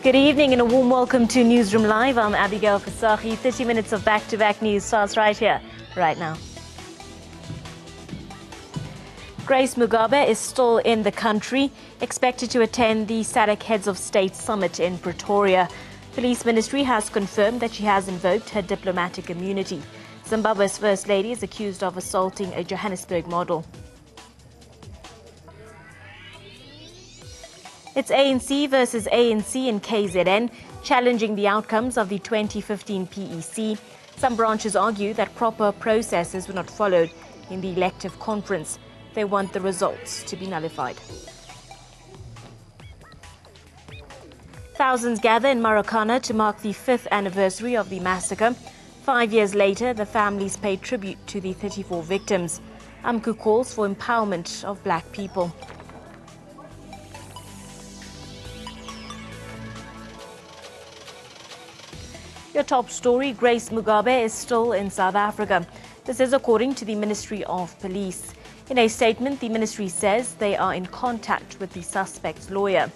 Good evening and a warm welcome to Newsroom Live. I'm Abigail Fasahi. 30 minutes of back-to-back news starts right here, right now. Grace Mugabe is still in the country, expected to attend the SADC Heads of State Summit in Pretoria. Police Ministry has confirmed that she has invoked her diplomatic immunity. Zimbabwe's First Lady is accused of assaulting a Johannesburg model. It's ANC versus ANC in KZN, challenging the outcomes of the 2015 PEC. Some branches argue that proper processes were not followed in the elective conference. They want the results to be nullified. Thousands gather in Marikana to mark the 5th anniversary of the massacre. 5 years later, the families pay tribute to the 34 victims. AMCU calls for empowerment of black people. Your top story, Grace Mugabe is still in South Africa. This is according to the Ministry of Police. In a statement, the ministry says they are in contact with the suspect's lawyer.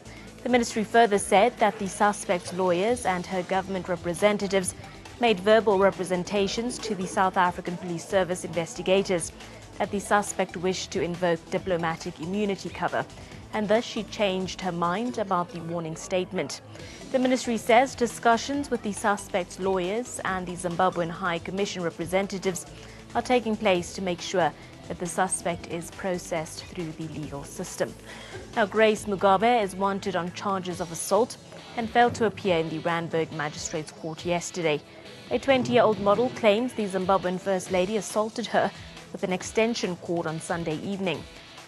The ministry further said that the suspect's lawyers and her government representatives made verbal representations to the South African Police Service investigators that the suspect wished to invoke diplomatic immunity cover, and thus she changed her mind about the warning statement. The ministry says discussions with the suspect's lawyers and the Zimbabwean High Commission representatives are taking place to make sure that the suspect is processed through the legal system. Now, Grace Mugabe is wanted on charges of assault and failed to appear in the Randburg Magistrates Court yesterday. A 20-year-old model claims the Zimbabwean First Lady assaulted her with an extension cord on Sunday evening.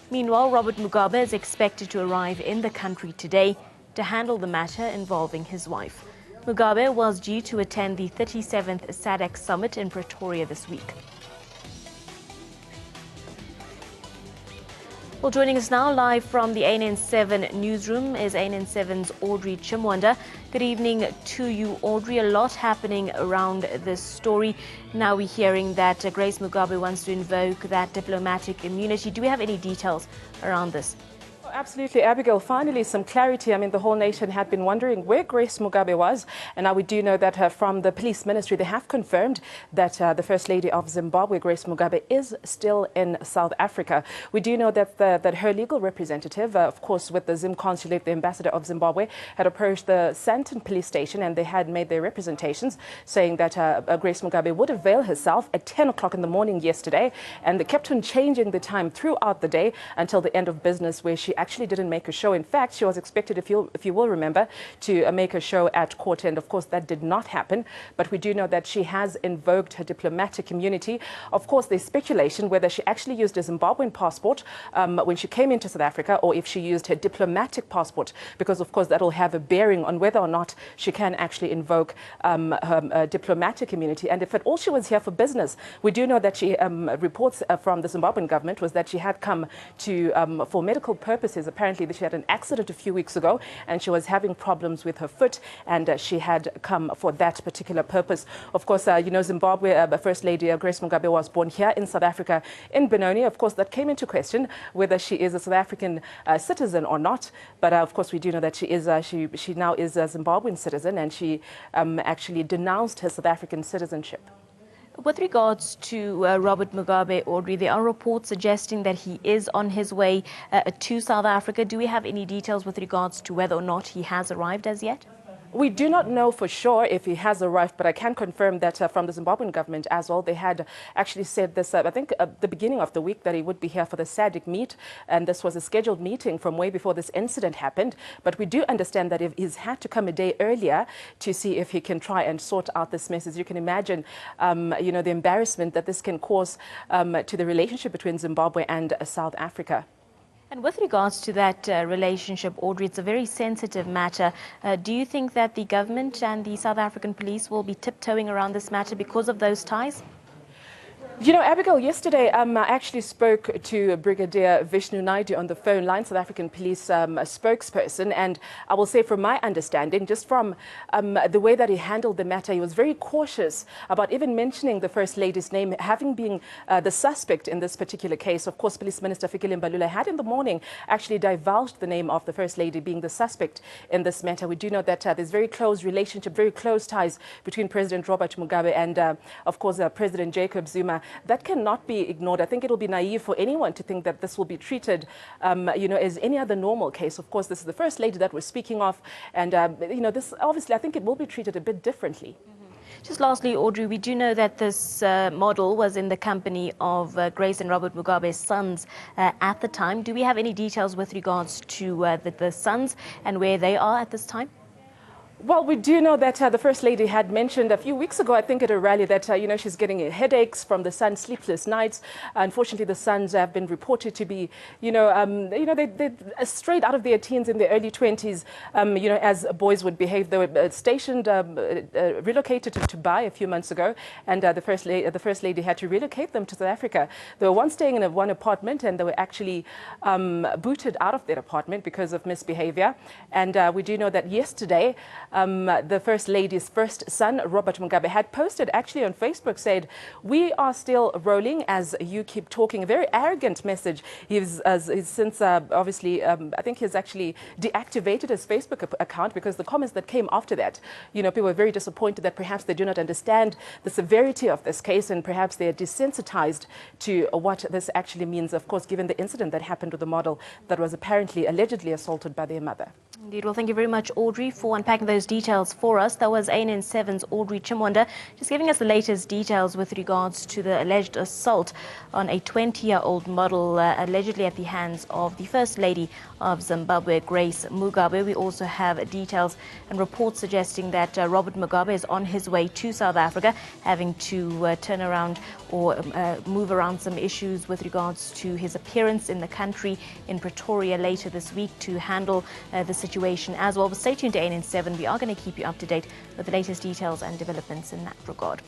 Meanwhile, Robert Mugabe is expected to arrive in the country today to handle the matter involving his wife. Mugabe was due to attend the 37th SADC Summit in Pretoria this week. Well, joining us now live from the ANN7 newsroom is ANN7's Audrey Chimwanda. Good evening to you, Audrey. A lot happening around this story. Now we're hearing that Grace Mugabe wants to invoke that diplomatic immunity. Do we have any details around this? Absolutely, Abigail. Finally, some clarity. I mean, the whole nation had been wondering where Grace Mugabe was, and now we do know that from the police ministry, they have confirmed that the First Lady of Zimbabwe, Grace Mugabe, is still in South Africa. We do know that that her legal representative, of course, with the Zim consulate, the ambassador of Zimbabwe, had approached the Sandton police station, and they had made their representations, saying that Grace Mugabe would avail herself at 10 o'clock in the morning yesterday, and they kept on changing the time throughout the day until the end of business, where she actually didn't make a show. In fact, she was expected, if you will remember, to make a show at court, and of course that did not happen. But we do know that she has invoked her diplomatic immunity. Of course, there's speculation whether she actually used a Zimbabwean passport when she came into South Africa, or if she used her diplomatic passport, because of course that will have a bearing on whether or not she can actually invoke her diplomatic immunity. And if at all she was here for business, we do know that she reports from the Zimbabwean government was that she had come to for medical purposes. Apparently, she had an accident a few weeks ago, and she was having problems with her foot, and she had come for that particular purpose. Of course, you know, Zimbabwe First Lady Grace Mugabe was born here in South Africa, in Benoni. Of course, that came into question whether she is a South African citizen or not. But of course, we do know that she is. She now is a Zimbabwean citizen, and she actually denounced her South African citizenship. With regards to Robert Mugabe, Audrey, there are reports suggesting that he is on his way to South Africa. Do we have any details with regards to whether or not he has arrived as yet? We do not know for sure if he has arrived, but I can confirm that from the Zimbabwean government as well, they had actually said this, I think, at the beginning of the week, that he would be here for the SADC meet, and this was a scheduled meeting from way before this incident happened. But we do understand that if he's had to come a day earlier to see if he can try and sort out this mess, as you can imagine, you know, the embarrassment that this can cause to the relationship between Zimbabwe and South Africa. And with regards to that relationship, Audrey, it's a very sensitive matter. Do you think that the government and the South African police will be tiptoeing around this matter because of those ties? You know, Abigail, yesterday I actually spoke to Brigadier Vishnu Naidu on the phone line, South African Police spokesperson, and I will say from my understanding, just from the way that he handled the matter, he was very cautious about even mentioning the First Lady's name, having been the suspect in this particular case. Of course, Police Minister Fikile Mbalula had in the morning actually divulged the name of the First Lady being the suspect in this matter. We do know that there's very close relationship, very close ties between President Robert Mugabe and, of course, President Jacob Zuma. That cannot be ignored. I think it'll be naive for anyone to think that this will be treated, as any other normal case. Of course, this is the First Lady that we're speaking of, and this obviously I think it will be treated a bit differently. Just lastly, Audrey, we do know that this model was in the company of Grace and Robert Mugabe's sons at the time. Do we have any details with regards to the sons and where they are at this time? Well, we do know that the First Lady had mentioned a few weeks ago, I think at a rally, that, she's getting headaches from the sun, sleepless nights. Unfortunately, the sons have been reported to be, they're straight out of their teens in their early 20s, as boys would behave. They were stationed, relocated to Dubai a few months ago, and the First Lady had to relocate them to South Africa. They were once staying in one apartment, and they were actually booted out of their apartment because of misbehavior. And we do know that yesterday, the First Lady's first son, Robert Mugabe, had posted actually on Facebook, said, "We are still rolling as you keep talking." A very arrogant message. He's since, obviously, I think he's actually deactivated his Facebook account because the comments that came after that, people were very disappointed that perhaps they do not understand the severity of this case and perhaps they're desensitized to what this actually means, of course, given the incident that happened with the model that was apparently allegedly assaulted by their mother. Indeed. Well, thank you very much, Audrey, for unpacking those details for us. That was ANN7's Audrey Chimwanda, just giving us the latest details with regards to the alleged assault on a 20-year-old model, allegedly at the hands of the First Lady of Zimbabwe, Grace Mugabe. We also have details and reports suggesting that Robert Mugabe is on his way to South Africa, having to turn around or move around some issues with regards to his appearance in the country in Pretoria later this week to handle the situation as well. But stay tuned to ANN7. We are going to keep you up to date with the latest details and developments in that regard.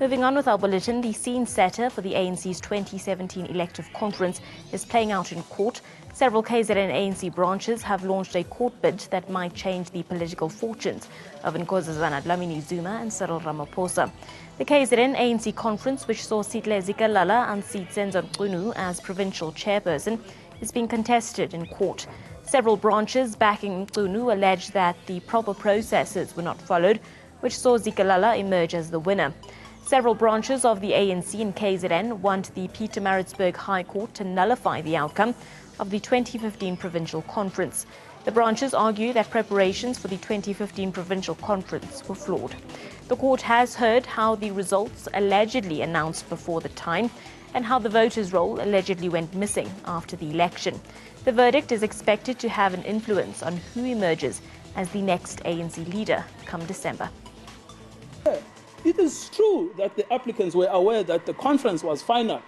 Moving on with our bulletin, the scene setter for the ANC's 2017 elective conference is playing out in court. Several KZN ANC branches have launched a court bid that might change the political fortunes of Nkosazana Dlamini Zuma and Cyril Ramaphosa. The KZN ANC conference, which saw Sihle Zikalala and Senzo Mchunu as provincial chairperson, is being contested in court. Several branches backing Mchunu allege that the proper processes were not followed, which saw Zikalala emerge as the winner. Several branches of the ANC and KZN want the Pietermaritzburg High Court to nullify the outcome of the 2015 provincial conference. The branches argue that preparations for the 2015 provincial conference were flawed. The court has heard how the results allegedly announced before the time and how the voters' roll allegedly went missing after the election. The verdict is expected to have an influence on who emerges as the next ANC leader come December. It is true that the applicants were aware that the conference was final,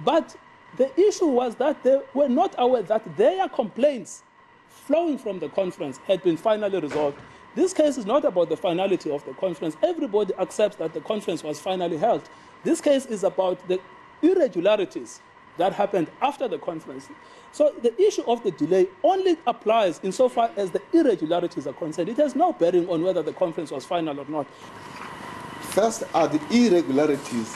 but the issue was that they were not aware that their complaints flowing from the conference had been finally resolved. This case is not about the finality of the conference. Everybody accepts that the conference was finally held. This case is about the irregularities that happened after the conference. So the issue of the delay only applies insofar as the irregularities are concerned. It has no bearing on whether the conference was final or not. First are the irregularities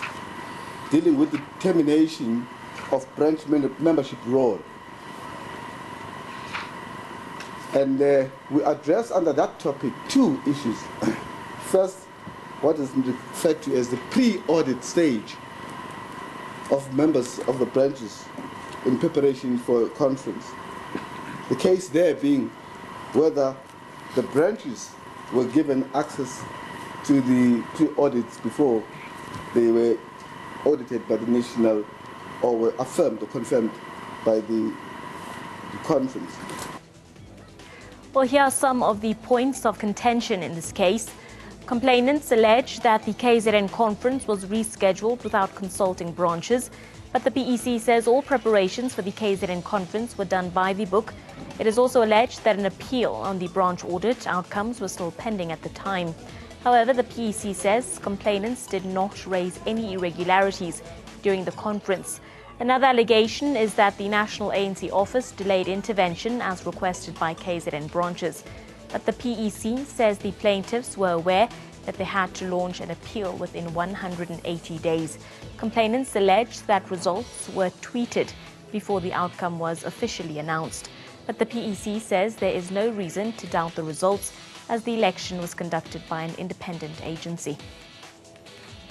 dealing with the termination of branch membership role. And we address under that topic two issues. First, what is referred to as the pre-audit stage of members of the branches in preparation for a conference. The case there being whether the branches were given access to the pre-audits before they were audited by the national, or were affirmed or confirmed by the conference. Well, here are some of the points of contention in this case. Complainants allege that the KZN conference was rescheduled without consulting branches, but the PEC says all preparations for the KZN conference were done by the book. It is also alleged that an appeal on the branch audit outcomes was still pending at the time. However, the PEC says complainants did not raise any irregularities during the conference. Another allegation is that the National ANC office delayed intervention as requested by KZN branches. But the PEC says the plaintiffs were aware that they had to launch an appeal within 180 days. Complainants allege that results were tweeted before the outcome was officially announced. But the PEC says there is no reason to doubt the results, as the election was conducted by an independent agency.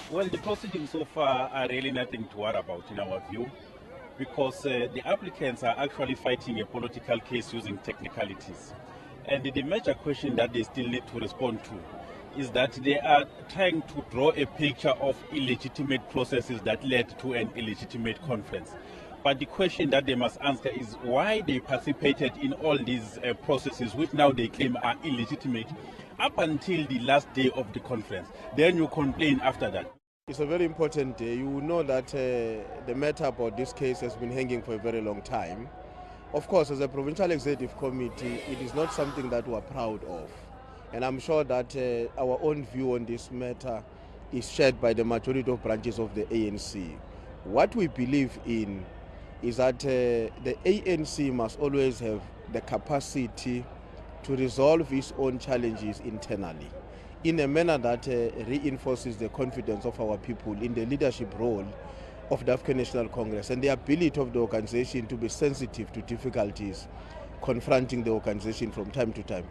Well, the proceedings so far are really nothing to worry about in our view, because the applicants are actually fighting a political case using technicalities. And the major question that they still need to respond to is that they are trying to draw a picture of illegitimate processes that led to an illegitimate conference. But the question that they must answer is why they participated in all these processes, which now they claim are illegitimate, up until the last day of the conference. Then you complain after that. It's a very important day. You know that the matter about this case has been hanging for a very long time. Of course, as a provincial executive committee, it is not something that we're proud of. And I'm sure that our own view on this matter is shared by the majority of branches of the ANC. What we believe in is that the ANC must always have the capacity to resolve its own challenges internally in a manner that reinforces the confidence of our people in the leadership role of the African National Congress and the ability of the organization to be sensitive to difficulties confronting the organization from time to time.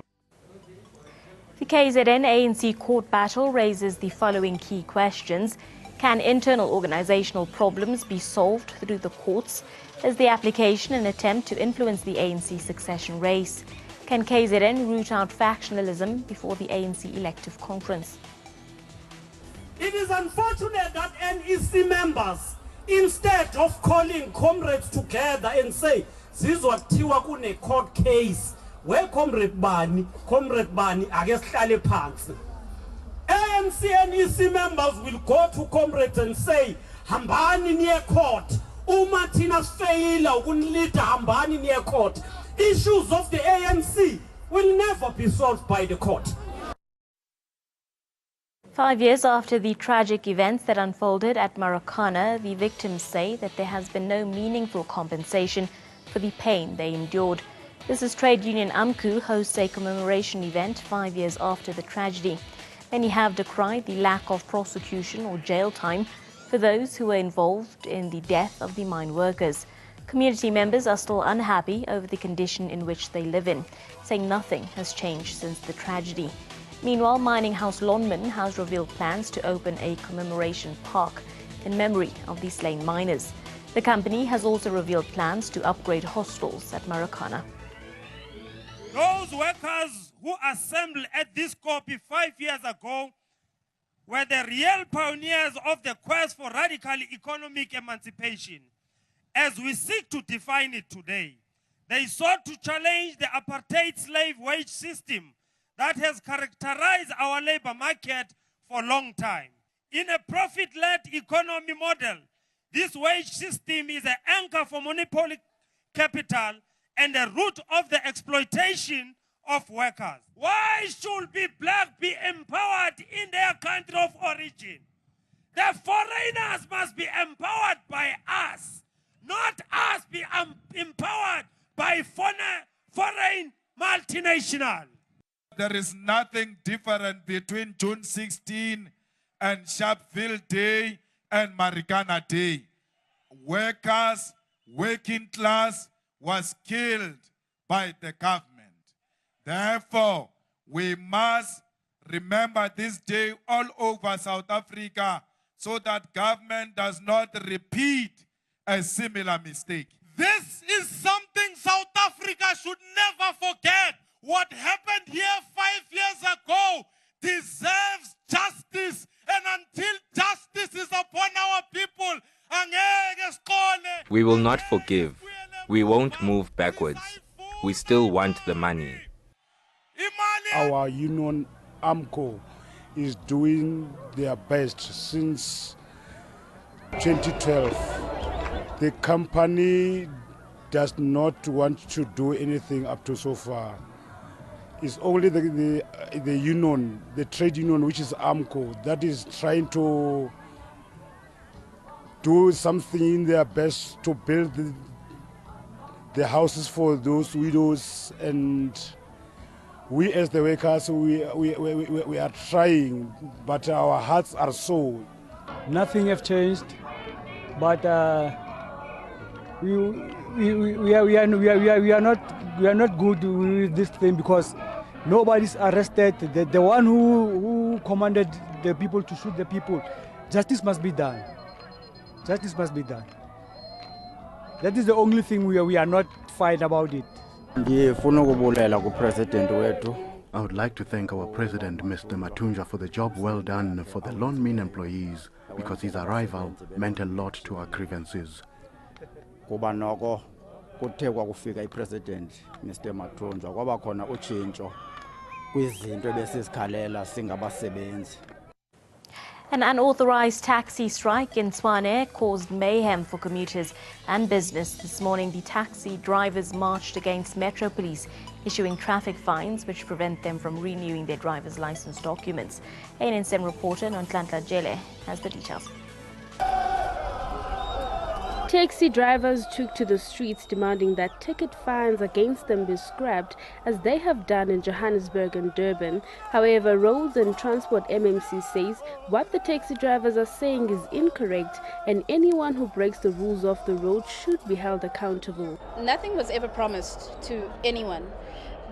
The KZN ANC court battle raises the following key questions. Can internal organizational problems be solved through the courts? Is the application an attempt to influence the ANC succession race? Can KZN root out factionalism before the ANC elective conference? It is unfortunate that NEC members, instead of calling comrades together and say, "Sizwathiwa kune court case, where comrade Bani, agesihlale phansi." ANC NEC members will go to comrades and say, "Hambani near court. Uma thina sifeyila ukunilida hambani near court." Issues of the ANC will never be solved by the court. 5 years after the tragic events that unfolded at Marikana, the victims say that there has been no meaningful compensation for the pain they endured. This is trade union AMCU hosts a commemoration event 5 years after the tragedy. Many have decried the lack of prosecution or jail time for those who were involved in the death of the mine workers. Community members are still unhappy over the condition in which they live in, saying nothing has changed since the tragedy. Meanwhile, Mining House Lonman has revealed plans to open a commemoration park in memory of the slain miners. The company has also revealed plans to upgrade hostels at Marikana. Those workers who assembled at this copy 5 years ago were the real pioneers of the quest for radical economic emancipation. As we seek to define it today, they sought to challenge the apartheid slave wage system that has characterized our labor market for a long time. In a profit-led economy model, this wage system is an anchor for monopoly capital and the root of the exploitation of workers. Why should black be empowered in their country of origin? The foreigners must be empowered by us, not us be empowered by foreign multinational. There is nothing different between June 16 and Sharpeville Day and Marikana Day. Workers, working class was killed by the government. Therefore, we must remember this day all over South Africa so that government does not repeat a similar mistake. This is something South Africa should never forget. What happened here 5 years ago deserves justice, and until justice is upon our people, we will not forgive. We won't move backwards. We still want the money. Our union, AMCO, is doing their best since 2012. The company does not want to do anything up to so far. It's only the union, the trade union, which is AMCO, that is trying to do something in their best to build the houses for those widows, and we as the workers, we are trying, but our hearts are sore. Nothing has changed, but we are not good with this thing because nobody's arrested. The one who commanded the people to shoot the people, justice must be done. Justice must be done. That is the only thing we are not fine about it. I would like to thank our president, Mr. Matunja, for the job well done for the loanmin employees, because his arrival meant a lot to our grievances. Kuba noko kuthe kwakufika ipresident Mr. Matunja kwaba khona utshintsho kwizinto ebesizikhalela singabasebenzi. An unauthorized taxi strike in Tshwane caused mayhem for commuters and business. This morning, the taxi drivers marched against Metro Police, issuing traffic fines which prevent them from renewing their driver's license documents. ANN7 reporter Nonhlanhla Jele has the details. Taxi drivers took to the streets demanding that ticket fines against them be scrapped, as they have done in Johannesburg and Durban. However, Roads and Transport MMC says what the taxi drivers are saying is incorrect, and anyone who breaks the rules of the road should be held accountable. Nothing was ever promised to anyone.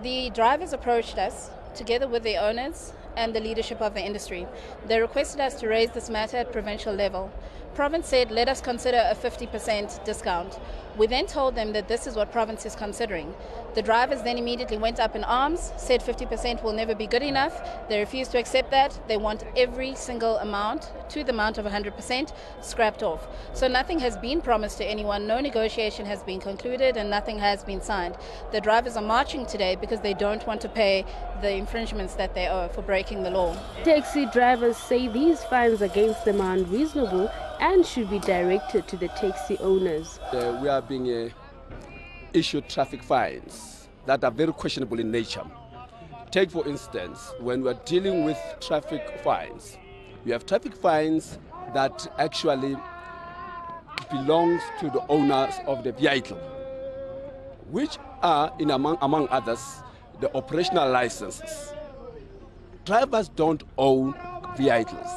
The drivers approached us together with the owners and the leadership of the industry. They requested us to raise this matter at provincial level. Province said, let us consider a 50% discount. We then told them that this is what Province is considering. The drivers then immediately went up in arms, said 50% will never be good enough. They refused to accept that. They want every single amount, to the amount of 100%, scrapped off. So nothing has been promised to anyone, no negotiation has been concluded, and nothing has been signed. The drivers are marching today because they don't want to pay the infringements that they owe for breaking the law. Taxi drivers say these fines against them are unreasonable and should be directed to the taxi owners. We are being issued traffic fines that are very questionable in nature. Take, for instance, when we are dealing with traffic fines, we have traffic fines that actually belongs to the owners of the vehicle, which are, among others, the operational licenses. Drivers don't own vehicles.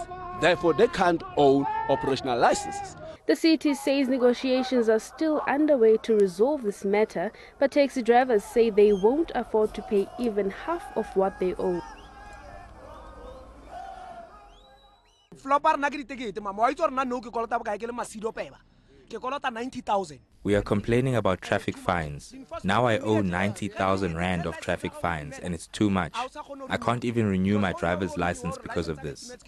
Therefore, they can't own operational licenses. The city says negotiations are still underway to resolve this matter, but taxi drivers say they won't afford to pay even half of what they owe. We are complaining about traffic fines. Now I owe 90,000 rand of traffic fines, and it's too much. I can't even renew my driver's license because of this. The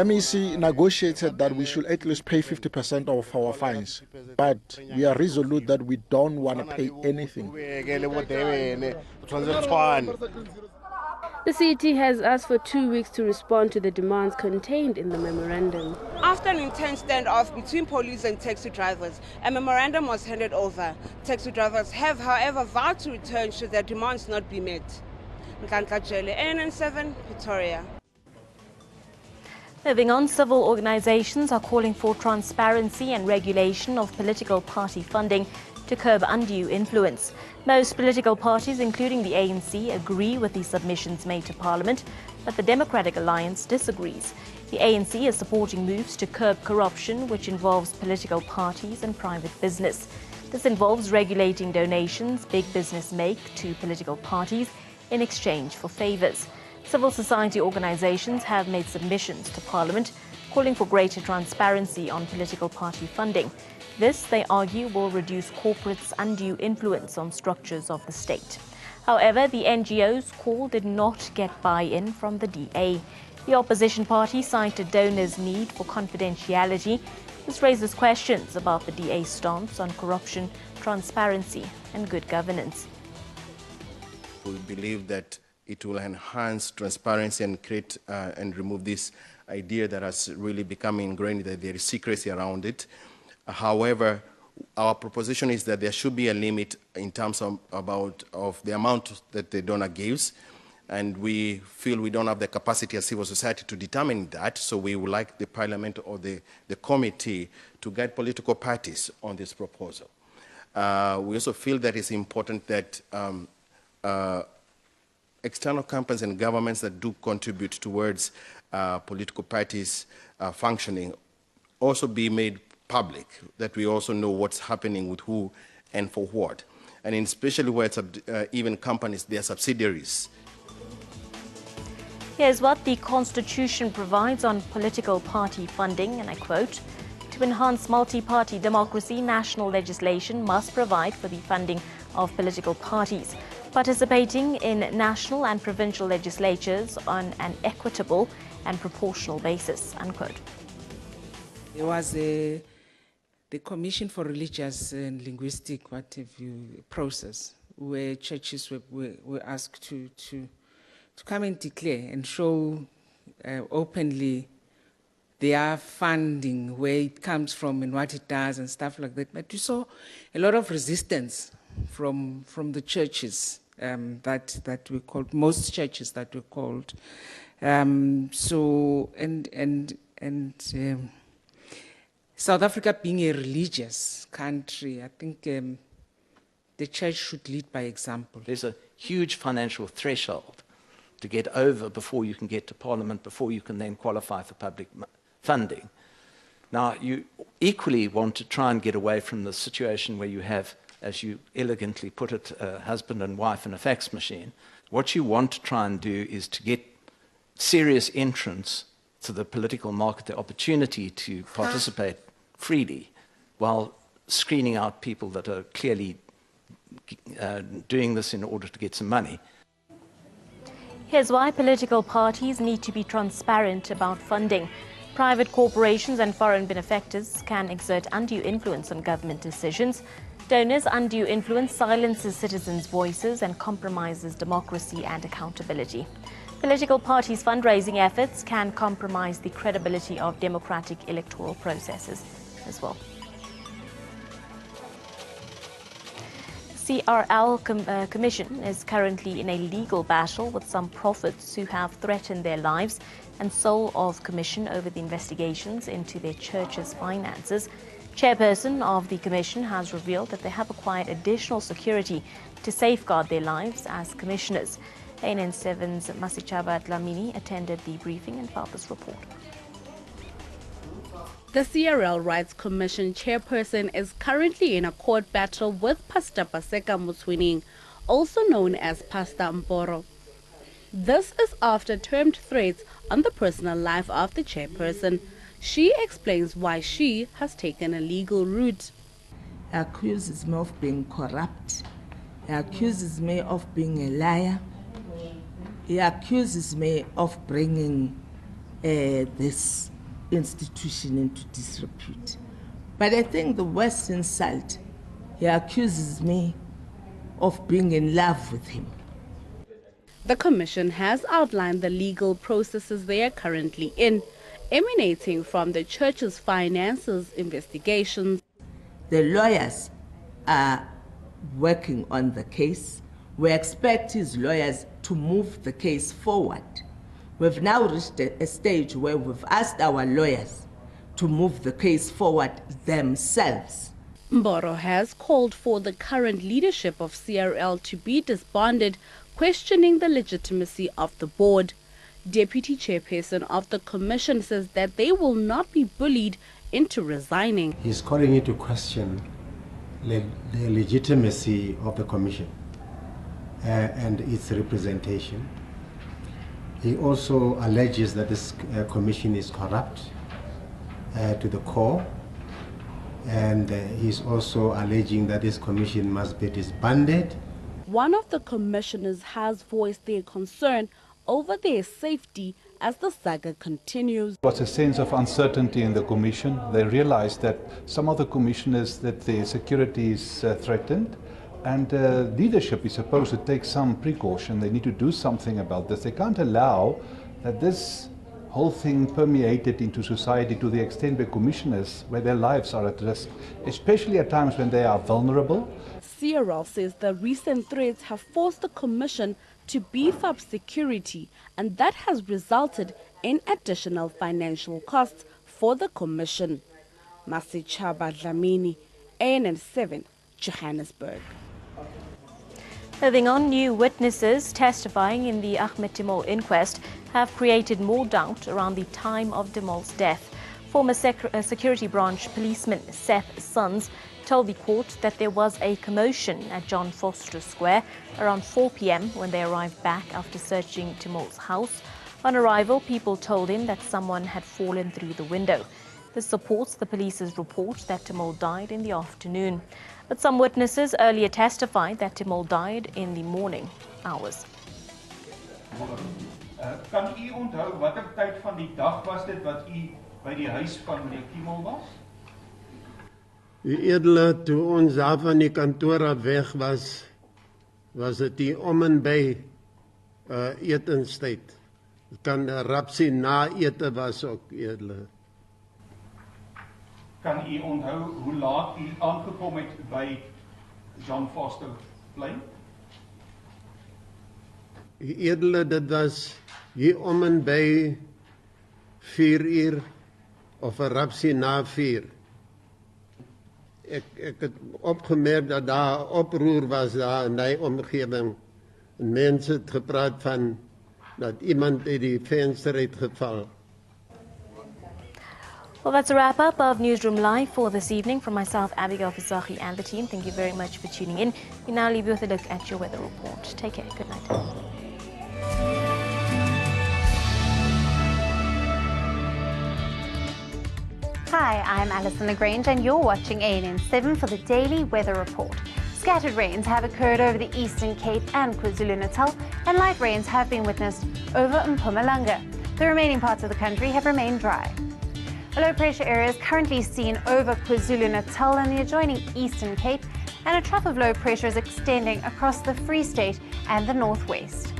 MEC negotiated that we should at least pay 50% of our fines, but we are resolute that we don't want to pay anything. The city has asked for 2 weeks to respond to the demands contained in the memorandum. After an intense standoff between police and taxi drivers, a memorandum was handed over. Taxi drivers have, however, vowed to return should their demands not be met. Nonhlanhla Jele, ANN7, Pretoria. Moving on, civil organizations are calling for transparency and regulation of political party funding to curb undue influence. Most political parties, including the ANC, agree with the submissions made to Parliament, but the Democratic Alliance disagrees. The ANC is supporting moves to curb corruption, which involves political parties and private business. This involves regulating donations big business make to political parties in exchange for favours. Civil society organisations have made submissions to Parliament calling for greater transparency on political party funding. This, they argue, will reduce corporates' undue influence on structures of the state. However, the NGO's call did not get buy-in from the DA. The opposition party cited donors' need for confidentiality. This raises questions about the DA's stance on corruption, transparency and good governance. We believe that it will enhance transparency and create and remove this idea that has really become ingrained, that there is secrecy around it. However, our proposition is that there should be a limit in terms of the amount that the donor gives. And we feel we don't have the capacity as civil society to determine that, so we would like the Parliament or the committee to guide political parties on this proposal. We also feel that it's important that external companies and governments that do contribute towards political parties functioning also be made public, that we also know what's happening with who and for what. And especially where it's even companies, their subsidiaries. Here's what the Constitution provides on political party funding, and I quote, "To enhance multi-party democracy, national legislation must provide for the funding of political parties, participating in national and provincial legislatures on an equitable and proportional basis," unquote. There was the Commission for Religious and Linguistic process where churches were asked to come and declare and show openly their funding, where it comes from and what it does and stuff like that. But we saw a lot of resistance from the churches that we called, most churches that were called. South Africa being a religious country, I think the church should lead by example. There's a huge financial threshold to get over before you can get to Parliament, before you can then qualify for public funding. Now, you equally want to try and get away from the situation where you have, as you elegantly put it, a husband and wife and a fax machine. What you want to try and do is to get serious entrance to the political market, the opportunity to participate freely, while screening out people that are clearly doing this in order to get some money. Here's why political parties need to be transparent about funding. Private corporations and foreign benefactors can exert undue influence on government decisions. Donors' undue influence silences citizens' voices and compromises democracy and accountability. Political parties' fundraising efforts can compromise the credibility of democratic electoral processes as well. CRL Commission is currently in a legal battle with some prophets who have threatened their lives and soul of Commission over the investigations into their church's finances. Chairperson of the Commission has revealed that they have acquired additional security to safeguard their lives as commissioners. ANN7's Masichaba Dlamini attended the briefing and filed this report. The CRL Rights Commission chairperson is currently in a court battle with Pastor Paseka Mutwining, also known as Pastor Mporo. This is after termed threats on the personal life of the chairperson. She explains why she has taken a legal route. He accuses me of being corrupt. He accuses me of being a liar. He accuses me of bringing this institution into disrepute. But I think the worst insult, he accuses me of being in love with him. The Commission has outlined the legal processes they are currently in, emanating from the church's finances investigations. The lawyers are working on the case. We expect his lawyers to move the case forward. We've now reached a stage where we've asked our lawyers to move the case forward themselves. Mboro has called for the current leadership of CRL to be disbanded, questioning the legitimacy of the board. Deputy Chairperson of the Commission says that they will not be bullied into resigning. He's calling into question the legitimacy of the Commission and its representation. He also alleges that this Commission is corrupt to the core, and he's also alleging that this Commission must be disbanded. One of the commissioners has voiced their concern over their safety as the saga continues. There was a sense of uncertainty in the Commission. They realized that some of the commissioners, that their security is threatened, and leadership is supposed to take some precaution. They need to do something about this. They can't allow that this whole thing permeated into society to the extent where commissioners, where their lives are at risk, especially at times when they are vulnerable. CRL says the recent threats have forced the Commission to beef up security, and that has resulted in additional financial costs for the Commission. Masichaba Dlamini, ANN7, Johannesburg. Moving on, new witnesses testifying in the Ahmed Timol inquest have created more doubt around the time of Timol's death. Former security branch policeman Seth Sons told the court that there was a commotion at John Foster Square around 4 p.m. when they arrived back after searching Timol's house. On arrival, people told him that someone had fallen through the window. This supports the police's report that Timol died in the afternoon. But some witnesses earlier testified that Timol died in the morning hours. Kan u onthou watter tyd van die dag was dit wat u by die huis van meneer Timol was? Die edele, toe ons daar van die kantoor af weg was, was dit die om en by etenstyd. Het kan rapsie na ete was ook edele. Kan u onthou hoe laat u aangekom het by John Foster Plein? Die edele, dit was hier om en by 4 uur of 'n rapsie na 4. Ek het opgemerk dat daar oproer was daar in die omgewing. En mense het gepraat van dat iemand uit die venster het geval. Well, that's a wrap-up of Newsroom Live for this evening. From myself, Abigail Fisachi, and the team, thank you very much for tuning in. We now leave you with a look at your weather report. Take care. Good night. Hi, I'm Alison Lagrange and you're watching ANN7 for the daily weather report. Scattered rains have occurred over the Eastern Cape and KwaZulu-Natal, and light rains have been witnessed over Mpumalanga. The remaining parts of the country have remained dry. A low pressure area is currently seen over KwaZulu-Natal and the adjoining Eastern Cape, and a trough of low pressure is extending across the Free State and the northwest.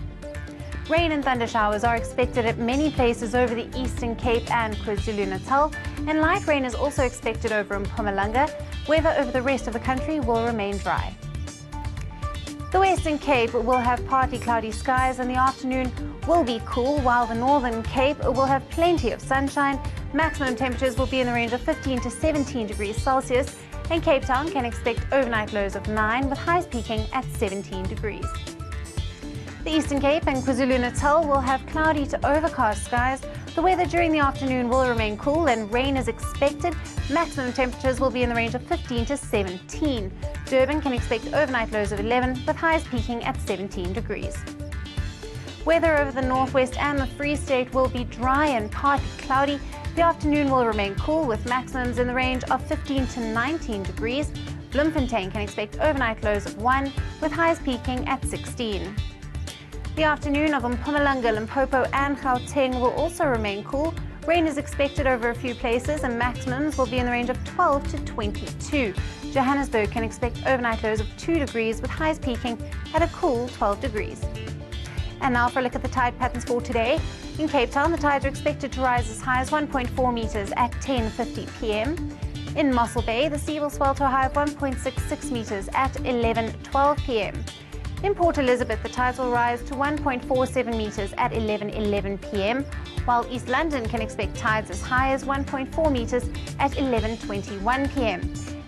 Rain and thunder showers are expected at many places over the Eastern Cape and KwaZulu-Natal, and light rain is also expected over Mpumalanga. Weather over the rest of the country will remain dry. The Western Cape will have partly cloudy skies and the afternoon will be cool, while the Northern Cape will have plenty of sunshine. Maximum temperatures will be in the range of 15 to 17 degrees Celsius, and Cape Town can expect overnight lows of 9 with highs peaking at 17 degrees. The Eastern Cape and KwaZulu-Natal will have cloudy to overcast skies. The weather during the afternoon will remain cool and rain is expected. Maximum temperatures will be in the range of 15 to 17. Durban can expect overnight lows of 11 with highs peaking at 17 degrees. Weather over the northwest and the Free State will be dry and partly cloudy. The afternoon will remain cool with maximums in the range of 15 to 19 degrees. Bloemfontein can expect overnight lows of 1 with highs peaking at 16. The afternoon of Mpumalanga, Limpopo and Gauteng will also remain cool. Rain is expected over a few places and maximums will be in the range of 12 to 22. Johannesburg can expect overnight lows of 2 degrees with highs peaking at a cool 12 degrees. And now for a look at the tide patterns for today. In Cape Town, the tides are expected to rise as high as 1.4 meters at 10:50 p.m. In Mossel Bay, the sea will swell to a high of 1.66 meters at 11:12 p.m. In Port Elizabeth, the tides will rise to 1.47 meters at 11:11 p.m., while East London can expect tides as high as 1.4 meters at 11:21 p.m.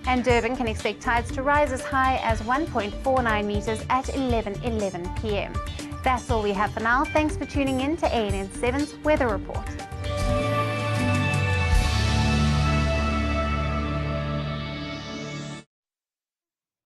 And Durban can expect tides to rise as high as 1.49 meters at 11:11 p.m. That's all we have for now. Thanks for tuning in to ANN7's Weather Report.